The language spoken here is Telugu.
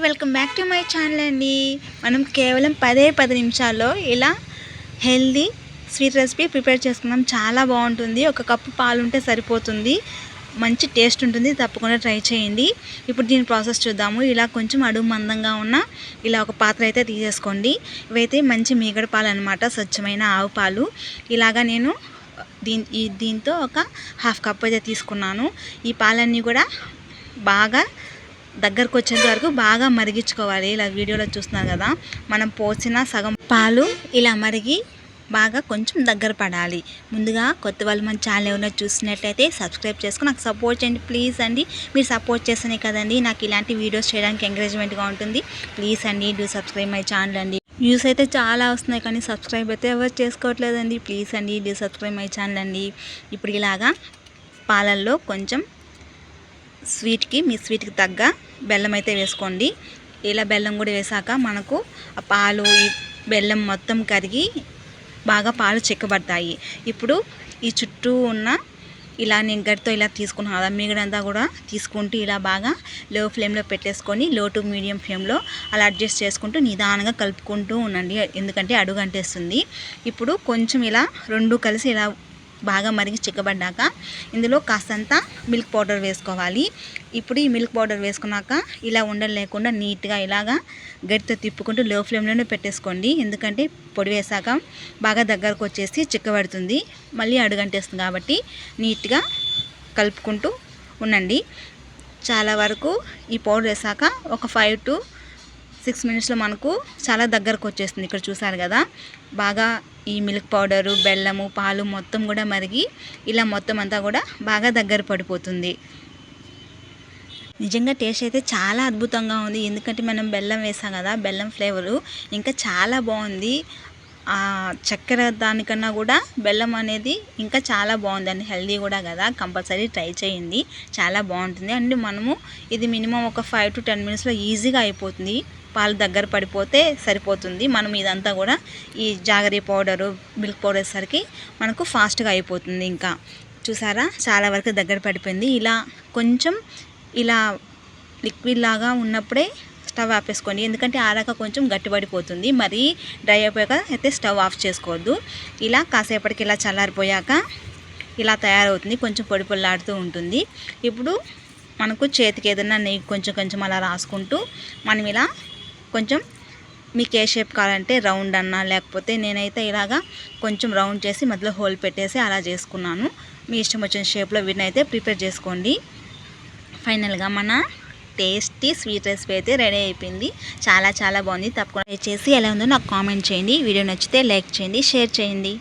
Welcome back to my channel అండి. మనం కేవలం 10 నిమిషాల్లో ఇలా హెల్దీ స్వీట్ రెసిపీ ప్రిపేర్ చేసుకున్నాం. చాలా బాగుంటుంది. ఒక కప్పు పాలు ఉంటే సరిపోతుంది. మంచి టేస్ట్ ఉంటుంది. తప్పకుండా ట్రై చేయండి. ఇప్పుడు దీని ప్రాసెస్ చూద్దాము. ఇలా కొంచెం అడుగు మందంగా ఉన్న ఇలా ఒక పాత్ర అయితే తీసేసుకోండి. ఇవైతే మంచి మీగడ పాలు అనమాట, స్వచ్ఛమైన ఆవు పాలు. ఇలాగా నేను దీంతో ఒక హాఫ్ కప్ అయితే తీసుకున్నాను. ఈ పాలన్నీ కూడా బాగా దగ్గరకు వచ్చేంత వరకు బాగా మరిగించుకోవాలి. ఇలా వీడియోలో చూస్తున్నారు కదా, మనం పోసిన సగం పాలు ఇలా మరిగి బాగా కొంచెం దగ్గర పడాలి. ముందుగా కొత్త వాళ్ళు మన ఛానల్ ఏమైనా చూసినట్లయితే సబ్స్క్రైబ్ చేసుకుని నాకు సపోర్ట్ చేయండి ప్లీజ్ అండి. మీరు సపోర్ట్ చేస్తేనే కదండి నాకు ఇలాంటి వీడియోస్ చేయడానికి ఎంకరేజ్మెంట్గా ఉంటుంది. ప్లీజ్ అండి డూ సబ్స్క్రైబ్ మై ఛానల్ అండి. వ్యూస్ అయితే చాలా వస్తున్నాయి కానీ సబ్స్క్రైబ్ అయితే ఎవరు చేసుకోవట్లేదండి. ప్లీజ్ అండి డూ సబ్స్క్రైబ్ మై ఛానల్ అండి. ఇప్పుడు ఇలాగా పాలల్లో కొంచెం మీ స్వీట్కి తగ్గ బెల్లం అయితే వేసుకోండి. ఇలా బెల్లం కూడా వేసాక మనకు ఆ పాలు ఈ బెల్లం మొత్తం కరిగి బాగా పాలు చిక్కబడతాయి. ఇప్పుడు ఈ చుట్టూ ఉన్న ఇలా నేను గడితో ఇలా తీసుకున్నాను కదా, మిగడంతా కూడా తీసుకుంటూ ఇలా బాగా లో ఫ్లేమ్లో పెట్టేసుకొని లో టు మీడియం ఫ్లేమ్లో అలా అడ్జస్ట్ చేసుకుంటూ నిదానంగా కలుపుకుంటూ ఉండండి, ఎందుకంటే అడుగు అంటేస్తుంది. ఇప్పుడు కొంచెం ఇలా రెండు కలిసి ఇలా బాగా మరిగి చిక్కబడ్డాక ఇందులో కాస్తంత మిల్క్ పౌడర్ వేసుకోవాలి. ఇప్పుడు ఈ మిల్క్ పౌడర్ వేసుకున్నాక ఇలా ఉండలు లేకుండా నీట్గా ఇలాగా గట్టితో తిప్పుకుంటూ లో ఫ్లేమ్లోనే పెట్టేసుకోండి, ఎందుకంటే పొడి వేసాక బాగా దగ్గరకు వచ్చేసి చిక్కబడుతుంది, మళ్ళీ అడుగంటేస్తుంది. కాబట్టి నీట్గా కలుపుకుంటూ ఉండండి. చాలా వరకు ఈ పౌడర్ వేసాక ఒక 5 to 6 మినిట్స్లో మనకు చాలా దగ్గరకు వచ్చేస్తుంది. ఇక్కడ చూసారు కదా, బాగా ఈ మిల్క్ పౌడరు బెల్లము పాలు మొత్తం కూడా మరిగి ఇలా మొత్తం అంతా కూడా బాగా దగ్గర పడిపోతుంది. నిజంగా టేస్ట్ అయితే చాలా అద్భుతంగా ఉంది, ఎందుకంటే మనం బెల్లం వేసాం కదా, బెల్లం ఫ్లేవరు ఇంకా చాలా బాగుంది. చక్కెర దానికన్నా కూడా బెల్లం అనేది ఇంకా చాలా బాగుందండి. హెల్దీ కూడా కదా, కంపల్సరీ ట్రై చేయండి, చాలా బాగుంటుంది. అండ్ మనము ఇది మినిమం ఒక 5 to 10 మినిట్స్లో ఈజీగా అయిపోతుంది. పాలు దగ్గర పడిపోతే సరిపోతుంది. మనం ఇదంతా కూడా ఈ జాగరీ పౌడరు మిల్క్ పౌడర్ వేసరికి మనకు ఫాస్ట్గా అయిపోతుంది. ఇంకా చూసారా చాలా వరకు దగ్గర పడిపోయింది. ఇలా కొంచెం ఇలా లిక్విడ్ లాగా ఉన్నప్పుడే స్టవ్ ఆపేసుకోండి, ఎందుకంటే ఆరాక కొంచెం గట్టిపడిపోతుంది. మరీ డ్రై అయిపోయాక అయితే స్టవ్ ఆఫ్ చేసుకోవద్దు. ఇలా కాసేపటికి ఇలా చల్లారిపోయాక ఇలా తయారవుతుంది, కొంచెం పొడి పొల్లాడుతూ ఉంటుంది. ఇప్పుడు మనకు చేతికి ఏదైనా నెయ్యి కొంచెం కొంచెం అలా రాసుకుంటూ మనం ఇలా కొంచెం మీకు ఏ షేప్ కావాలంటే రౌండ్ అన్నా, లేకపోతే నేనైతే ఇలాగా కొంచెం రౌండ్ చేసి మధ్యలో హోల్ పెట్టేసి అలా చేసుకున్నాను. మీ ఇష్టం వచ్చిన షేప్లో వీటిని అయితే ప్రిపేర్ చేసుకోండి. ఫైనల్గా మన టేస్టీ స్వీట్ రెసిపీ అయితే రెడీ అయిపోయింది. చాలా చాలా బాగుంది. తప్పకుండా చేసి ఎలా ఉందో నాకు కామెంట్ చేయండి. వీడియో నచ్చితే లైక్ చేయండి, షేర్ చేయండి.